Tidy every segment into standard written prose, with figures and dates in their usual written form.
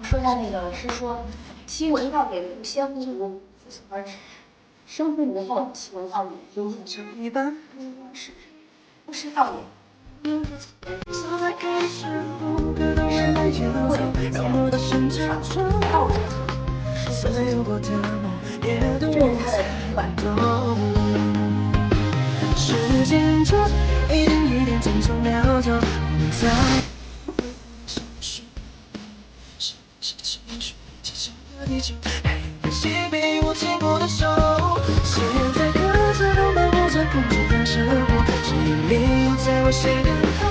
说一下那个是说，西文化给先不如而生不如后，西文化给一般是不是道理？是会有之前道理。这是他的管道。时间中一点一点匆匆流走，在。心被我牵过的手，现在各自都漫步在空中的生活，只因你留在我心头。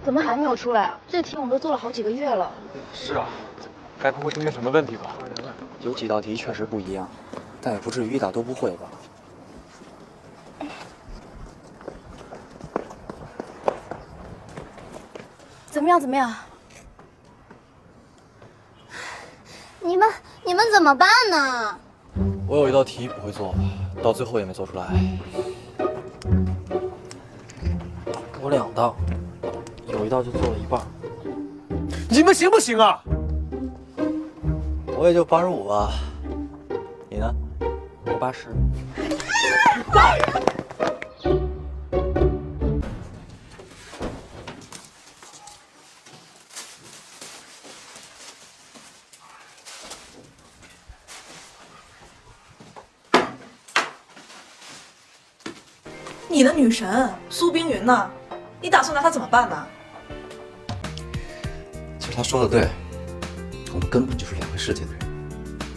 怎么还没有出来啊？这题我们都做了好几个月了。是啊，该不会出现什么问题吧？有几道题确实不一样，但也不至于一道都不会吧？怎么样？怎么样？你们怎么办呢？我有一道题不会做，到最后也没做出来。我2道，有一道就做了一半。你们行不行啊？我也就85吧。你呢？我80。你的女神苏冰云呢？你打算拿她怎么办呢？其实他说的对，我们根本就是两个世界的人。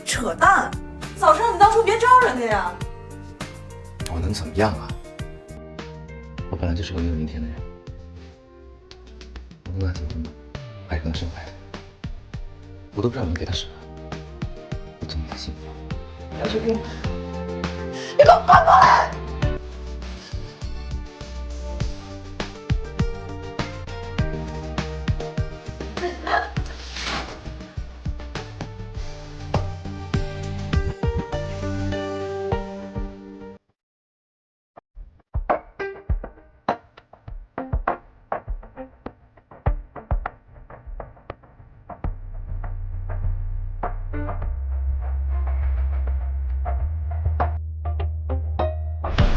扯淡！早知道你当初别招人家呀。我能怎么样啊？我本来就是个没有明天的人，我跟他结婚吧，还跟他生孩子，我都不知道能给他什么，我这么的幸福。姚雪冰，你给我滚过来！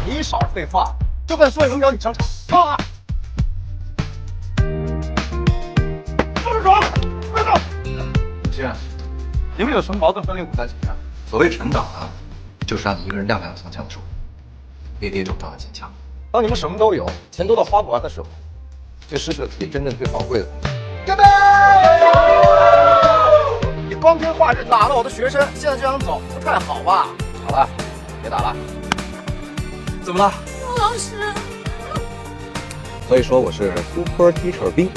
你少废话，这份所以能找你上场啊！就是爽，快走！这样，你们有什么矛盾分离5在解决。所谓成长啊，就是让你一个人踉踉跄跄的时候，跌跌撞撞的坚强。当你们什么都有，钱多到花不完的时候，最失去了自己真正最宝贵的东西。干杯！你光天化日打了我的学生，现在就想走，不太好吧？好了，别打了。怎么了？老师，所以说我是 Super Teacher 冰。